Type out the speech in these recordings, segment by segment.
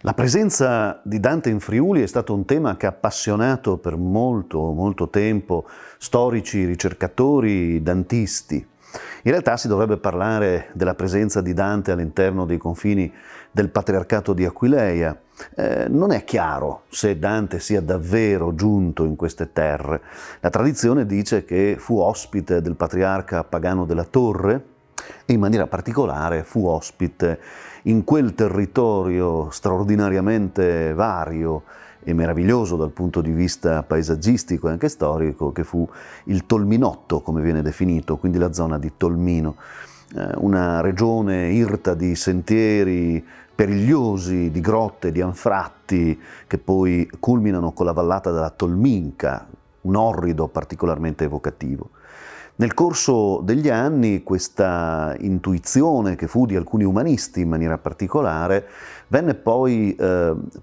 La presenza di Dante in Friuli è stato un tema che ha appassionato per molto tempo storici, ricercatori, dantisti. In realtà si dovrebbe parlare della presenza di Dante all'interno dei confini del Patriarcato di Aquileia. Non è chiaro se Dante sia davvero giunto in queste terre. La tradizione dice che fu ospite del patriarca Pagano della Torre e in maniera particolare fu ospite in quel territorio straordinariamente vario e meraviglioso dal punto di vista paesaggistico e anche storico, che fu il Tolminotto, come viene definito, quindi la zona di Tolmino, una regione irta di sentieri perigliosi, di grotte, di anfratti, che poi culminano con la vallata della Tolminca, un orrido particolarmente evocativo. Nel corso degli anni questa intuizione, che fu di alcuni umanisti in maniera particolare, venne poi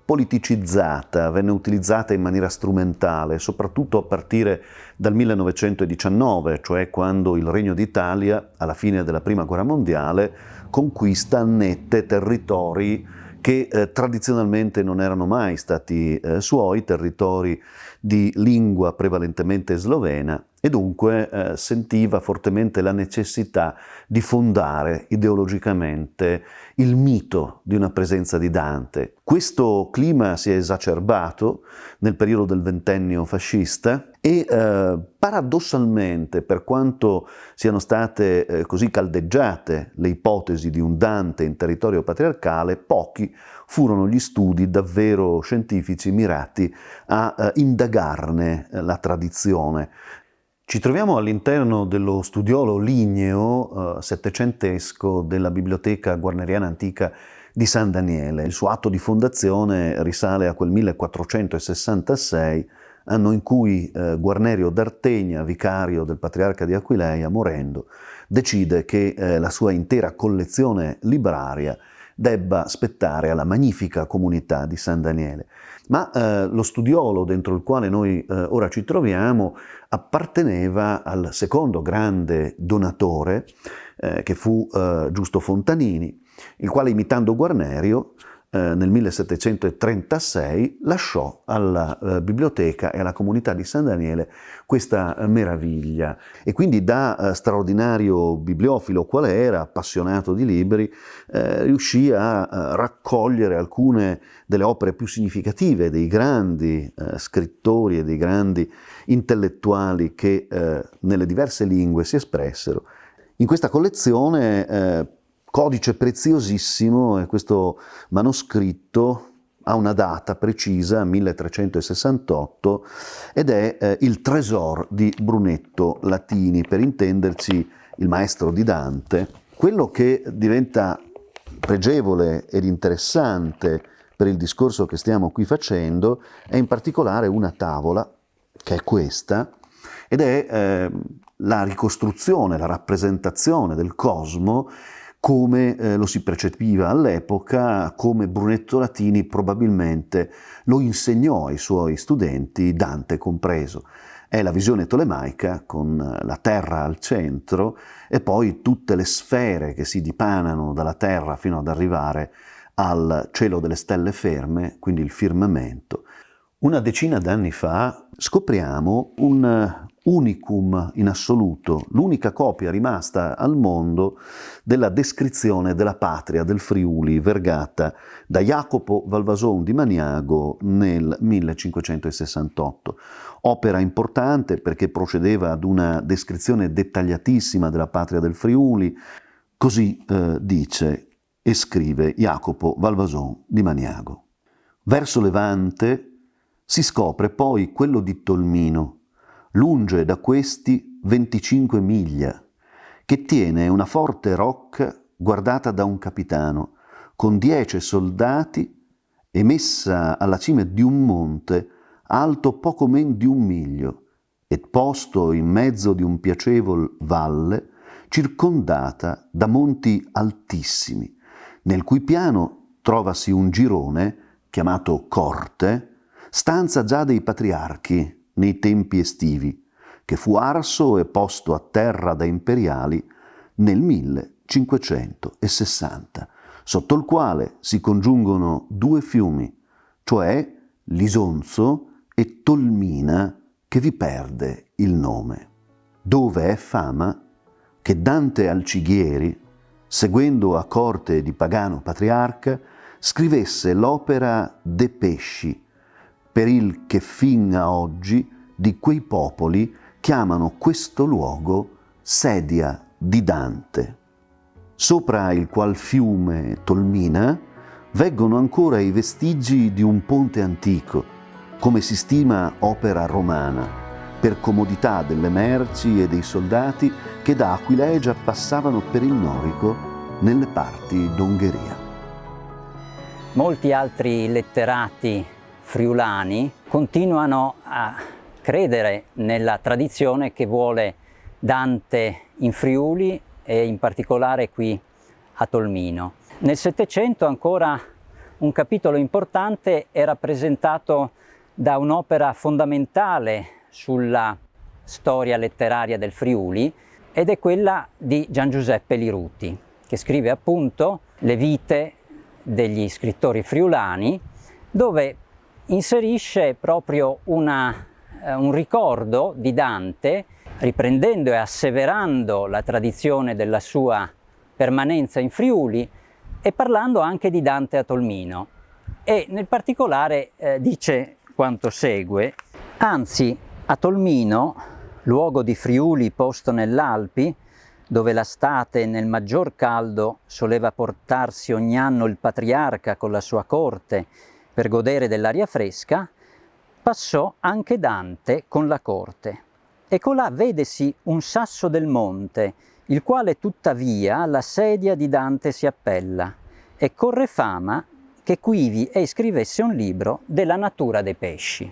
politicizzata, venne utilizzata in maniera strumentale, soprattutto a partire dal 1919, cioè quando il Regno d'Italia, alla fine della Prima Guerra Mondiale, conquista, annette territori che tradizionalmente non erano mai stati suoi, territori di lingua prevalentemente slovena, e dunque sentiva fortemente la necessità di fondare ideologicamente il mito di una presenza di Dante. Questo clima si è esacerbato nel periodo del ventennio fascista e paradossalmente, per quanto siano state così caldeggiate le ipotesi di un Dante in territorio patriarcale, pochi furono gli studi davvero scientifici mirati a indagarne la tradizione. Ci troviamo all'interno dello studiolo ligneo settecentesco della Biblioteca Guarneriana Antica di San Daniele. Il suo atto di fondazione risale a quel 1466, anno in cui Guarnerio d'Artegna, vicario del Patriarca di Aquileia, morendo, decide che la sua intera collezione libraria debba spettare alla magnifica comunità di San Daniele. Ma lo studiolo dentro il quale noi ora ci troviamo apparteneva al secondo grande donatore, che fu Giusto Fontanini, il quale, imitando Guarnerio, nel 1736 lasciò alla biblioteca e alla comunità di San Daniele questa meraviglia, e quindi da straordinario bibliofilo qual era, appassionato di libri, riuscì a raccogliere alcune delle opere più significative dei grandi scrittori e dei grandi intellettuali che nelle diverse lingue si espressero. In questa collezione codice preziosissimo è questo manoscritto, ha una data precisa, 1368, ed è il Tresor di Brunetto Latini, per intenderci il maestro di Dante. Quello che diventa pregevole ed interessante per il discorso che stiamo qui facendo è in particolare una tavola, che è questa, ed è la ricostruzione, la rappresentazione del cosmo come lo si percepiva all'epoca, come Brunetto Latini probabilmente lo insegnò ai suoi studenti, Dante compreso. È la visione tolemaica con la Terra al centro e poi tutte le sfere che si dipanano dalla Terra fino ad arrivare al cielo delle stelle ferme, quindi il firmamento. Una decina d'anni fa scopriamo un unicum in assoluto, l'unica copia rimasta al mondo della descrizione della patria del Friuli vergata da Jacopo Valvason di Maniago nel 1568. Opera importante perché procedeva ad una descrizione dettagliatissima della patria del Friuli, così dice e scrive Jacopo Valvason di Maniago. Verso Levante si scopre poi quello di Tolmino, lunge da questi 25 miglia, che tiene una forte rocca guardata da un capitano, con 10 soldati e messa alla cima di un monte alto poco men di 1 miglio, et posto in mezzo di un piacevol valle, circondata da monti altissimi, nel cui piano trovasi un girone, chiamato Corte, stanza già dei patriarchi nei tempi estivi, che fu arso e posto a terra da imperiali nel 1560, sotto il quale si congiungono due fiumi, cioè l'Isonzo e Tolmina, che vi perde il nome, dove è fama che Dante Alcighieri, seguendo a corte di Pagano Patriarca, scrivesse l'opera De Pesci, per il che fin a oggi di quei popoli chiamano questo luogo sedia di Dante. Sopra il qual fiume Tolmina veggono ancora i vestigi di un ponte antico, come si stima opera romana, per comodità delle merci e dei soldati che da Aquilegia passavano per il Norico nelle parti d'Ungheria. Molti altri letterati friulani continuano a credere nella tradizione che vuole Dante in Friuli e in particolare qui a Tolmino. Nel Settecento ancora un capitolo importante è rappresentato da un'opera fondamentale sulla storia letteraria del Friuli ed è quella di Gian Giuseppe Liruti, che scrive appunto le vite degli scrittori friulani, dove inserisce proprio un ricordo di Dante, riprendendo e asseverando la tradizione della sua permanenza in Friuli e parlando anche di Dante a Tolmino. E nel particolare dice quanto segue: anzi, a Tolmino, luogo di Friuli posto nell'Alpi, dove l'estate nel maggior caldo soleva portarsi ogni anno il patriarca con la sua corte per godere dell'aria fresca, passò anche Dante con la corte. E colà vedesi un sasso del monte, il quale tuttavia alla sedia di Dante si appella, e corre fama che quivi ei scrivesse un libro della natura dei pesci.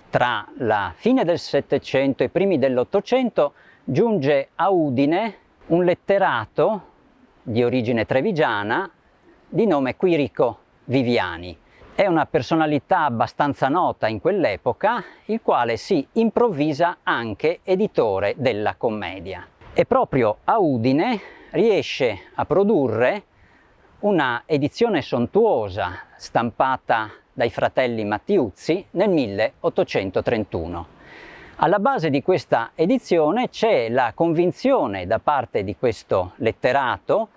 Tra la fine del Settecento e i primi dell'Ottocento giunge a Udine un letterato di origine trevigiana di nome Quirico Viviani. È una personalità abbastanza nota in quell'epoca, il quale si improvvisa anche editore della commedia. E proprio a Udine riesce a produrre una edizione sontuosa stampata dai fratelli Mattiuzzi nel 1831. Alla base di questa edizione c'è la convinzione da parte di questo letterato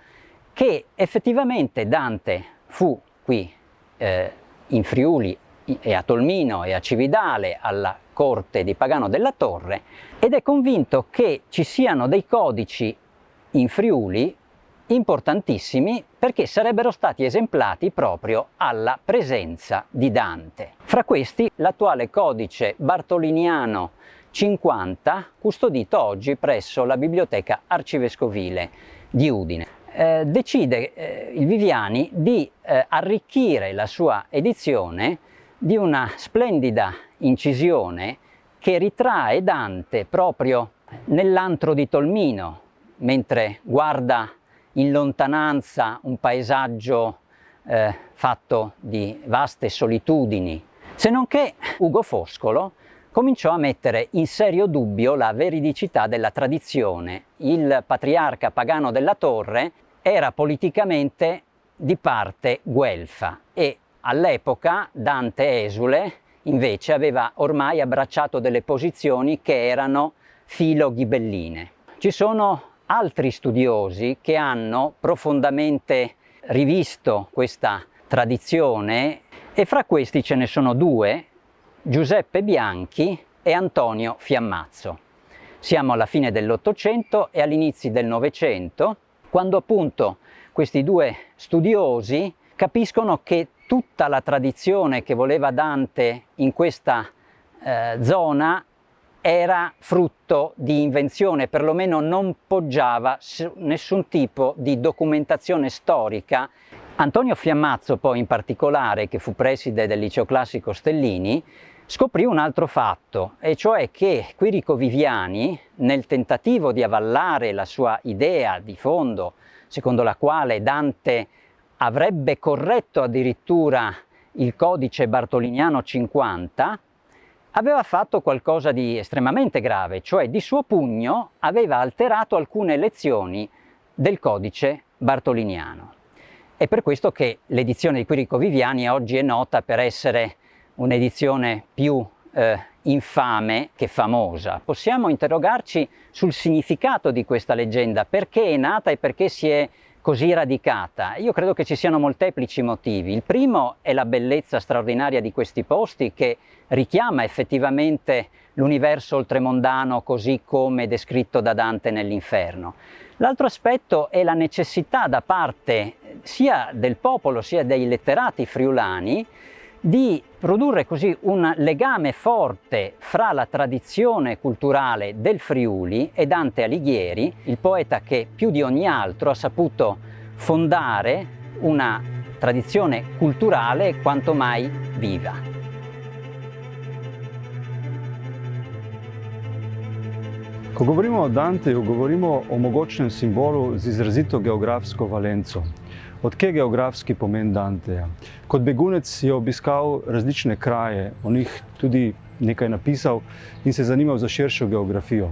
che effettivamente Dante fu qui in Friuli e a Tolmino e a Cividale alla corte di Pagano della Torre, ed è convinto che ci siano dei codici in Friuli importantissimi perché sarebbero stati esemplati proprio alla presenza di Dante. Fra questi l'attuale codice bartoliniano 50, custodito oggi presso la Biblioteca Arcivescovile di Udine. Decide il Viviani di arricchire la sua edizione di una splendida incisione che ritrae Dante proprio nell'antro di Tolmino, mentre guarda in lontananza un paesaggio fatto di vaste solitudini, se non che Ugo Foscolo cominciò a mettere in serio dubbio la veridicità della tradizione. Il patriarca Pagano della Torre era politicamente di parte guelfa e all'epoca Dante esule invece aveva ormai abbracciato delle posizioni che erano filo-ghibelline. Ci sono altri studiosi che hanno profondamente rivisto questa tradizione e fra questi ce ne sono due, Giuseppe Bianchi e Antonio Fiammazzo. Siamo alla fine dell'Ottocento e all'inizio del Novecento, quando appunto questi due studiosi capiscono che tutta la tradizione che voleva Dante in questa zona era frutto di invenzione, perlomeno non poggiava su nessun tipo di documentazione storica. Antonio Fiammazzo poi in particolare, che fu preside del Liceo Classico Stellini, scoprì un altro fatto, e cioè che Quirico Viviani, nel tentativo di avallare la sua idea di fondo, secondo la quale Dante avrebbe corretto addirittura il codice bartoliniano 50, aveva fatto qualcosa di estremamente grave, cioè di suo pugno aveva alterato alcune lezioni del codice bartoliniano. È per questo che l'edizione di Quirico Viviani oggi è nota per essere un'edizione più infame che famosa. Possiamo interrogarci sul significato di questa leggenda, perché è nata e perché si è così radicata. Io credo che ci siano molteplici motivi. Il primo è la bellezza straordinaria di questi posti, che richiama effettivamente l'universo oltremondano così come descritto da Dante nell'Inferno. L'altro aspetto è la necessità da parte sia del popolo sia dei letterati friulani di produrre così un legame forte fra la tradizione culturale del Friuli e Dante Alighieri, il poeta che più di ogni altro ha saputo fondare una tradizione culturale quanto mai viva. Ko govorimo o Danteju, govorimo o mogočnem simbolu z izrazito geografsko valenco. Odkje je geografski pomen Danteja? Kot begunec je obiskal različne kraje, o njih tudi nekaj napisal in se zanimal za širšo geografijo.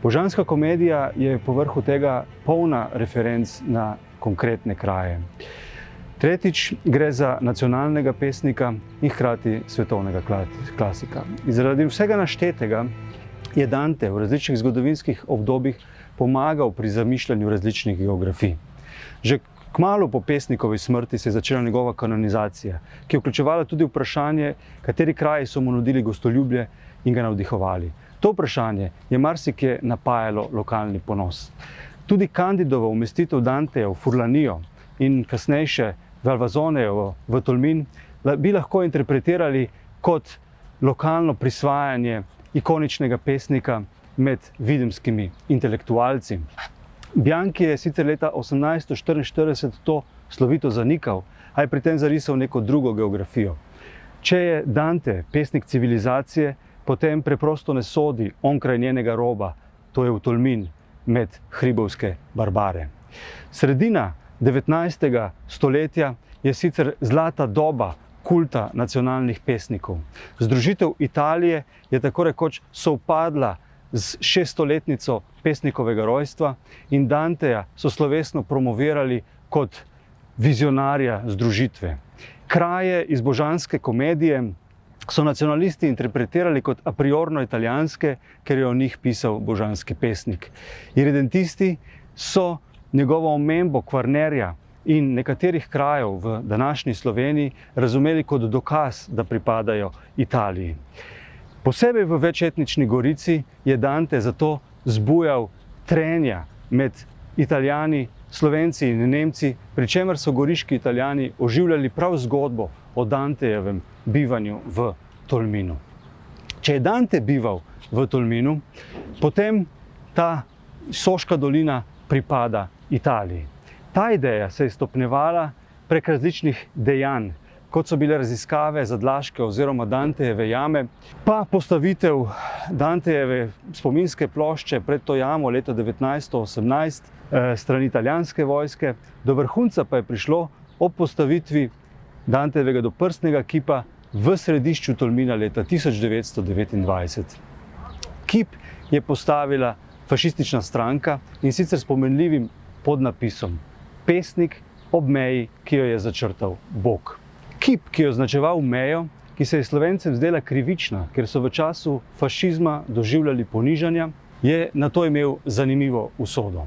Božanska komedija je povrhu tega polna referenc na konkretne kraje. Tretjič, gre za nacionalnega pesnika in hkrati svetovnega klasika. In zaradi vsega naštetega je Dante v različnih zgodovinskih obdobjih pomagal pri zamišljanju različnih geografij. Že kmalu po pesnikovi smrti se je začela njegova kanonizacija, ki je vključevala tudi vprašanje, kateri kraji so mu nudili gostoljubje in ga navdihovali. To vprašanje je marsikje napajalo lokalni ponos. Tudi Candidovo umestitev Danteja v Furlanijo in kasnejše Valvazonejevo v Tolmin bi lahko interpretirali kot lokalno prisvajanje ikoničnega pesnika med videmskimi intelektualci. Bianchi je sicer leta 1844 to slovito zanikal, a je pri tem zarisal neko drugo geografijo. Če je Dante pesnik civilizacije, potem preprosto ne sodi onkraj njenega roba, to je v Tolmin, med hribovske barbare. Sredina 19. stoletja je sicer zlata doba kulta nacionalnih pesnikov. Združitev Italije je tako rekoč sovpadla z 600-letnico pesnikovega rojstva in Danteja so slovesno promovirali kot vizionarja združitve. Kraje iz Božanske komedije so nacionalisti interpretirali kot a priorno italijanske, ker je o njih pisal božanski pesnik. Irredentisti so njegovo omembo Kvarnerja in nekaterih krajev v današnji Sloveniji razumeli kot dokaz, da pripadajo Italiji. Posebej v večetnični Gorici je Dante zato zbujal trenja med Italijani, Slovenci in Nemci, pri čemer so goriški Italijani oživljali prav zgodbo o Dantejevem bivanju v Tolminu. Če je Dante bival v Tolminu, potem ta Soška dolina pripada Italiji. Ta ideja se je stopnjevala prek različnih dejanj, kot so bile raziskave Zadlaške oziroma Dantejeve jame, pa postavitev Dantejeve spominske plošče pred to jamo leta 1918 strani italijanske vojske. Do vrhunca pa je prišlo ob postavitvi Dantejevega doprsnega kipa v središču Tolmina leta 1929. Kip je postavila fašistična stranka in sicer s pomenljivim podnapisom Pesnik ob meji, ki jo je začrtal Bog. Kip, ki je označeval mejo, ki se je Slovencem zdela krivična, ker so v času fašizma doživljali ponižanja, je nato imel zanimivo usodo.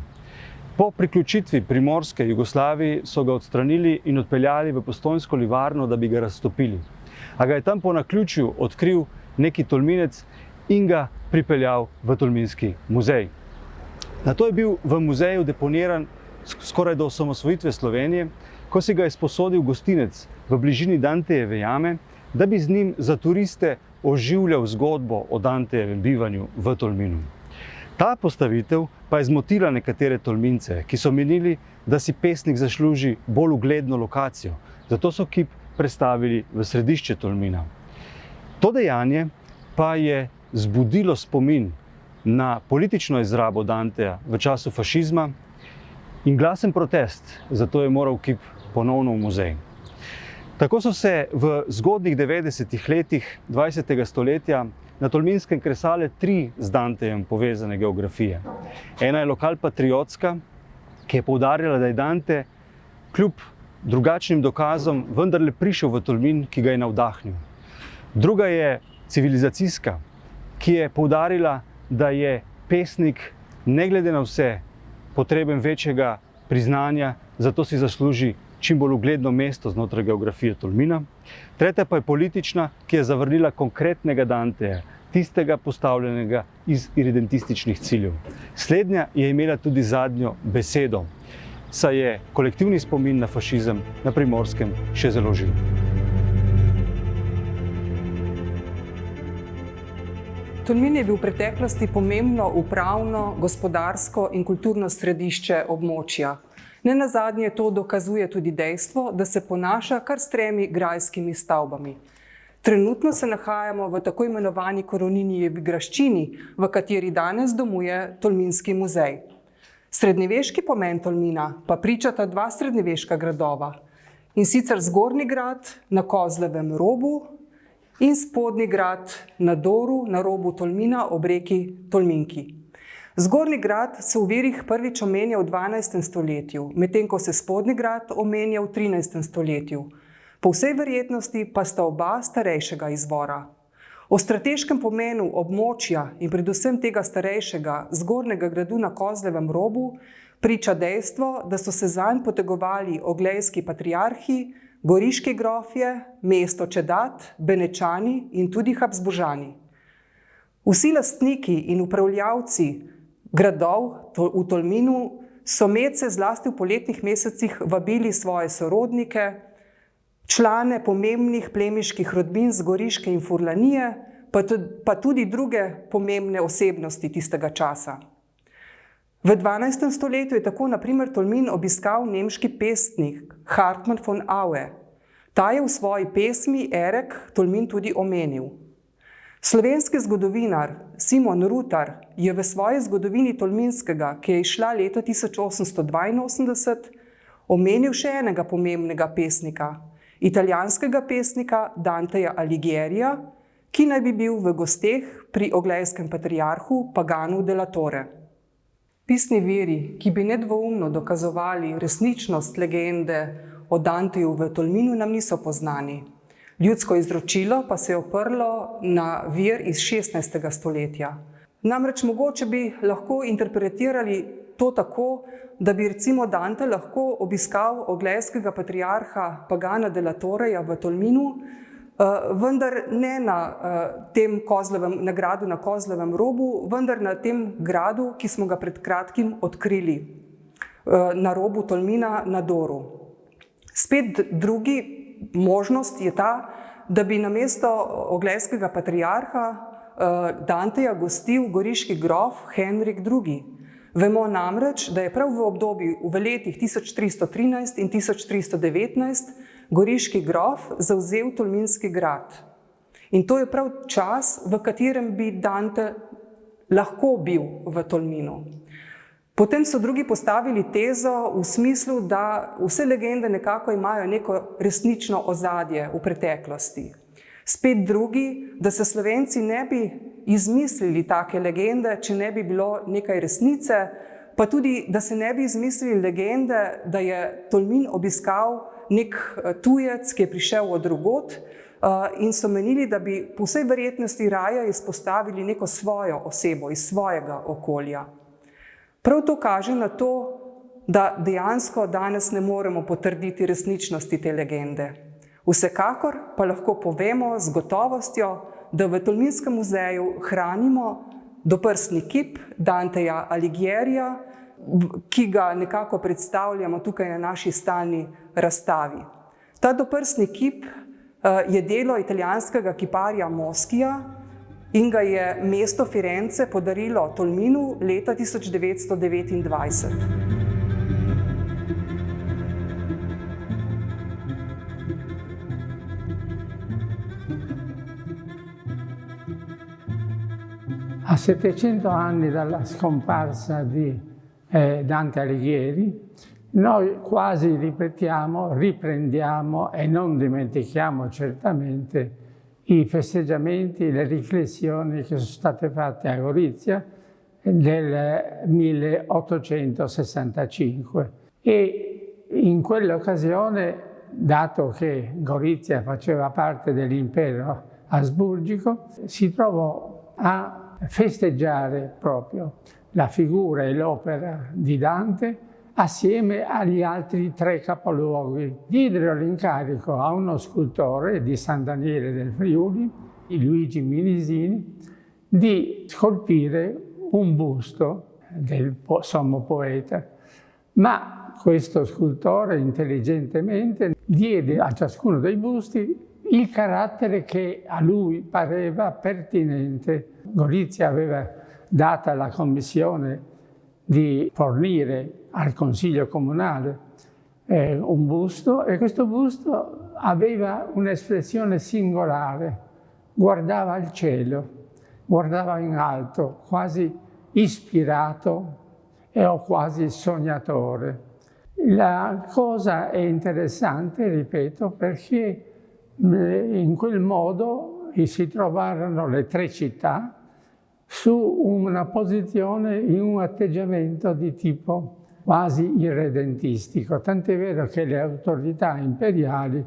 Po priključitvi Primorske Jugoslaviji so ga odstranili in odpeljali v Postojnsko livarno, da bi ga raztopili. A ga je tam po naključju odkril neki Tolminec in ga pripeljal v Tolminski muzej. Nato je bil v muzeju deponiran skoraj do osamosvojitve Slovenije, ko si ga je sposodil gostinec v bližini Dantejeve jame, da bi z njim za turiste oživljal zgodbo o Dantejevem bivanju v Tolminu. Ta postavitev pa je zmotila nekatere Tolmince, ki so menili, da si pesnik zasluži bolj ugledno lokacijo, zato so kip prestavili v središče Tolmina. To dejanje pa je zbudilo spomin na politično izrabo Danteja v času fašizma in glasen protest, zato je moral kip ponovno v muzej. Tako so se v zgodnjih 90-ih letih 20. stoletja na Tolminskem kresale 3 z Dantejem povezane geografije. Ena je lokalpatriotska, ki je poudarjala, da je Dante kljub drugačnim dokazom vendarle prišel v Tolmin, ki ga je navdahnil. Druga je civilizacijska, ki je poudarila, da je pesnik ne glede na vse potreben večjega priznanja, zato si zasluži čim bolj ugledno mesto znotraj geografije Tolmina. Tretja pa je politična, ki je zavrnila konkretnega Danteja, tistega postavljenega iz iridentističnih ciljev. Slednja je imela tudi zadnjo besedo, saj je kolektivni spomin na fašizem na Primorskem še zelo živ. Tolmin je bil v preteklosti pomembno upravno, gospodarsko in kulturno središče območja. Nenazadnje to dokazuje tudi dejstvo, da se ponaša kar s 3 grajskimi stavbami. Trenutno se nahajamo v tako imenovani Koroninijevi graščini, v kateri danes domuje Tolminski muzej. Srednjeveški pomen Tolmina pa pričata 2 srednjeveška gradova, in sicer Zgornji grad na Kozlevem robu in Spodnji grad na Doru na robu Tolmina ob reki Tolminki. Zgornji grad se v virih prvič omenja v 12. stoletju, medtem ko se Spodnji grad omenja v 13. stoletju. Po vsej verjetnosti pa sta oba starejšega izvora. O strateškem pomenu območja in predvsem tega starejšega Zgornjega gradu na Kozlevem robu priča dejstvo, da so se zanj potegovali oglejski patriarhi, goriški grofje, mesto Čedat, Benečani in tudi Habsburžani. Vsi lastniki in upravljavci gradov v Tolminu so medse zlasti v poletnih mesecih vabili svoje sorodnike, člane pomembnih plemiških rodbin z Goriške in Furlanije, pa tudi druge pomembne osebnosti tistega časa. V 12. stoletju je tako na primer Tolmin obiskal nemški pesnik Hartmann von Aue. Ta je v svoji pesmi Erek Tolmin tudi omenil. Slovenski zgodovinar Simon Rutar je v svoji zgodovini Tolminskega, ki je izšla leta 1882, omenil še enega pomembnega pesnika, italijanskega pesnika Danteja Alighiera, ki naj bi bil v gosteh pri oglejskem patriarhu Paganu della Torre. Pisni viri, ki bi nedvoumno dokazovali resničnost legende o Danteju v Tolminu, nam niso poznani. Ljudsko izročilo pa se je oprlo na vir iz 16. stoletja. Namreč mogoče bi lahko interpretirali to tako, da bi recimo Dante lahko obiskal oglejskega patriarha Pagana della Torreja v Tolminu, vendar ne na tem gradu na Kozlevem robu, vendar na tem gradu, ki smo ga pred kratkim odkrili na robu Tolmina na Doru. Spet drugi možnost je ta, da bi namesto oglejskega patriarha Danteja gostil goriški grof Henrik II. Vemo namreč, da je prav v obdobju v letih 1313 in 1319 goriški grof zavzel Tolminski grad. In to je prav čas, v katerem bi Dante lahko bil v Tolminu. Potem so drugi postavili tezo v smislu, da vse legende nekako imajo neko resnično ozadje v preteklosti. Spet drugi, da se Slovenci ne bi izmislili take legende, če ne bi bilo nekaj resnice, pa tudi, da se ne bi izmislili legende, da je Tolmin obiskal nek tujec, ki je prišel od drugod, in so menili, da bi po vsej verjetnosti raje izpostavili neko svojo osebo iz svojega okolja. Prav to kaže na to, da dejansko danes ne moremo potrditi resničnosti te legende. Vsekakor pa lahko povemo z gotovostjo, da v Tolminskem muzeju hranimo doprsni kip Danteja Alighierija, ki ga nekako predstavljamo tukaj na naši stalni razstavi. Ta doprsni kip je delo italijanskega kiparja Moschija in ga je mesto Firence podarilo Tolminu leta 1929. A 700 anni dalla scomparsa di Dante Alighieri, noi quasi riprendiamo e non dimentichiamo certamente i festeggiamenti, le riflessioni che sono state fatte a Gorizia nel 1865. E in quell'occasione, dato che Gorizia faceva parte dell'impero asburgico, si trovò a festeggiare proprio la figura e l'opera di Dante assieme agli altri 3 capoluoghi. Diedero l'incarico a uno scultore di San Daniele del Friuli, Luigi Minisini, di scolpire un busto del sommo poeta. Ma questo scultore intelligentemente diede a ciascuno dei busti il carattere che a lui pareva pertinente. Gorizia aveva data la commissione di fornire al Consiglio Comunale un busto, e questo busto aveva un'espressione singolare, guardava al cielo, guardava in alto, quasi ispirato o quasi sognatore. La cosa è interessante, ripeto, perché in quel modo si trovarono le 3 città su una posizione, in un atteggiamento di tipo quasi irredentistico, tant'è vero che le autorità imperiali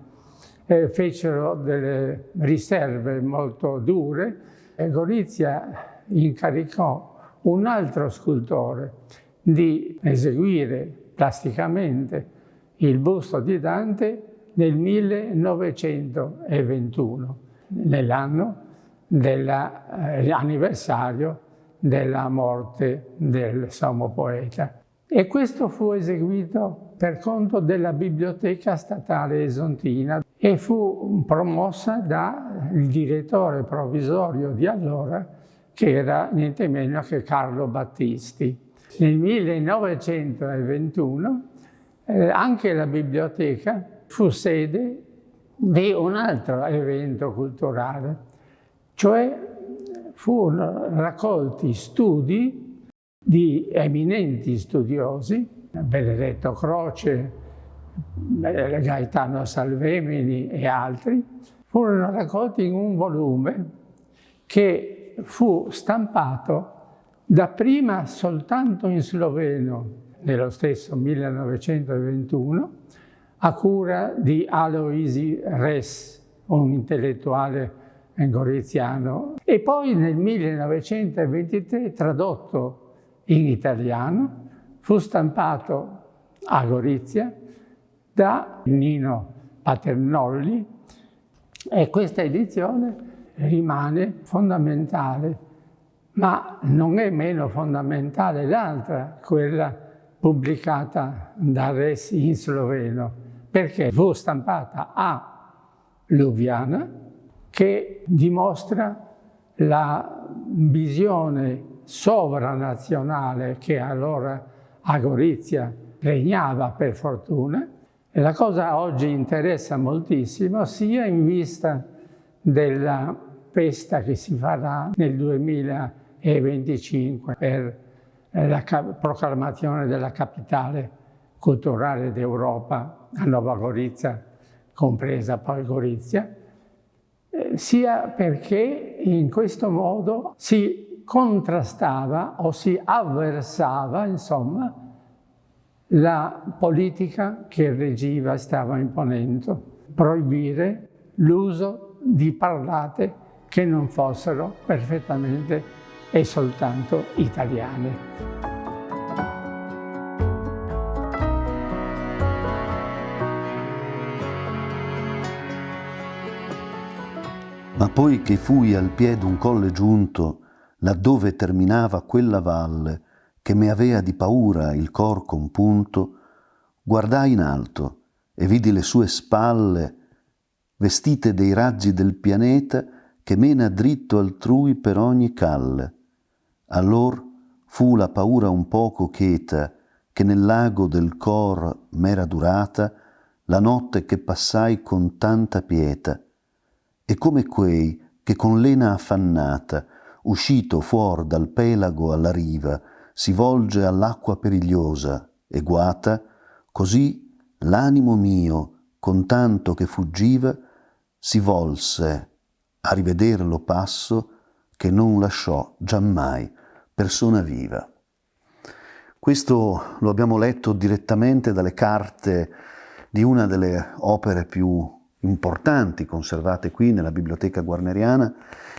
fecero delle riserve molto dure e Gorizia incaricò un altro scultore di eseguire plasticamente il busto di Dante nel 1921, nell'anno dell'anniversario della morte del sommo poeta. E questo fu eseguito per conto della Biblioteca Statale Esontina e fu promossa dal direttore provvisorio di allora, che era niente meno che Carlo Battisti. Nel 1921 anche la biblioteca fu sede di un altro evento culturale, cioè furono raccolti studi di eminenti studiosi, Benedetto Croce, Gaetano Salvemini e altri, furono raccolti in un volume che fu stampato dapprima soltanto in sloveno, nello stesso 1921, a cura di Aloisi Res, un intellettuale goriziano, e poi nel 1923 tradotto in italiano, fu stampato a Gorizia da Nino Paternolli, e questa edizione rimane fondamentale, ma non è meno fondamentale l'altra, quella pubblicata da Res in sloveno, perché fu stampata a Lubiana, che dimostra la visione sovranazionale che allora a Gorizia regnava, per fortuna. E la cosa oggi interessa moltissimo, sia in vista della festa che si farà nel 2025 per la proclamazione della capitale culturale d'Europa a Nova Gorica, compresa poi Gorizia, sia perché in questo modo si contrastava o si avversava, insomma, la politica che il regime stava imponendo, proibire l'uso di parlate che non fossero perfettamente e soltanto italiane. Ma poi che fui al piede un colle giunto, laddove terminava quella valle, che me avea di paura il cor compunto, guardai in alto e vidi le sue spalle vestite dei raggi del pianeta che mena dritto altrui per ogni calle. Allor fu la paura un poco cheta che nel lago del cor m'era durata la notte che passai con tanta pietà, e come quei che con lena affannata, uscito fuor dal pelago alla riva, si volge all'acqua perigliosa e guata, così l'animo mio, con tanto che fuggiva, si volse a rivederlo passo che non lasciò giammai persona viva. Questo lo abbiamo letto direttamente dalle carte di una delle opere più importanti conservate qui nella Biblioteca Guarneriana,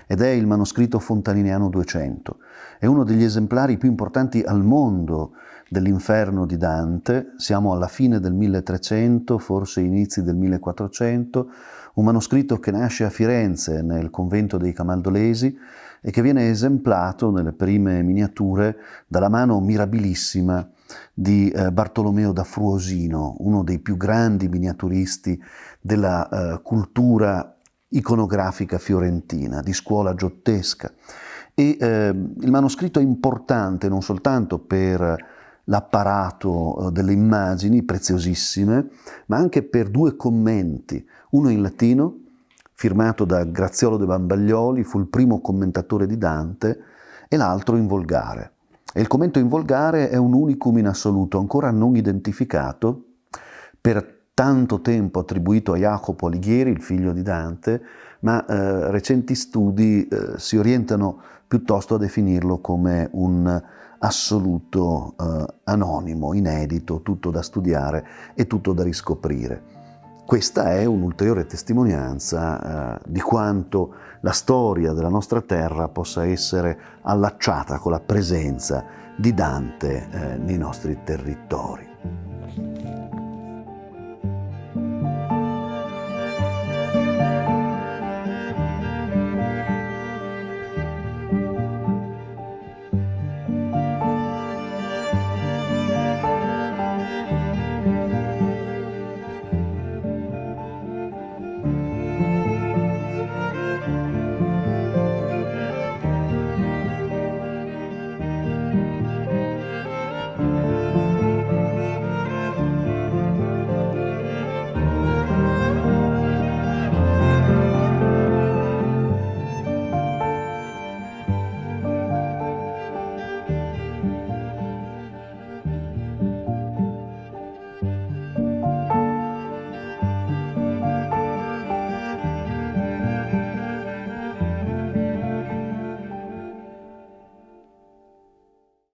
ed è il manoscritto Fontaniniano 200. È uno degli esemplari più importanti al mondo dell'Inferno di Dante. Siamo alla fine del 1300, forse inizi del 1400, un manoscritto che nasce a Firenze nel convento dei Camaldolesi e che viene esemplato nelle prime miniature dalla mano mirabilissima di Bartolomeo da Fruosino, uno dei più grandi miniaturisti della cultura iconografica fiorentina, di scuola giottesca. E il manoscritto è importante non soltanto per l'apparato delle immagini preziosissime, ma anche per due commenti, uno in latino, firmato da Graziolo de Bambaglioli, fu il primo commentatore di Dante, e l'altro in volgare. E il commento in volgare è un unicum in assoluto, ancora non identificato, per tanto tempo attribuito a Jacopo Alighieri, il figlio di Dante, ma recenti studi si orientano piuttosto a definirlo come un assoluto anonimo, inedito, tutto da studiare e tutto da riscoprire. Questa è un'ulteriore testimonianza di quanto la storia della nostra terra possa essere allacciata con la presenza di Dante nei nostri territori.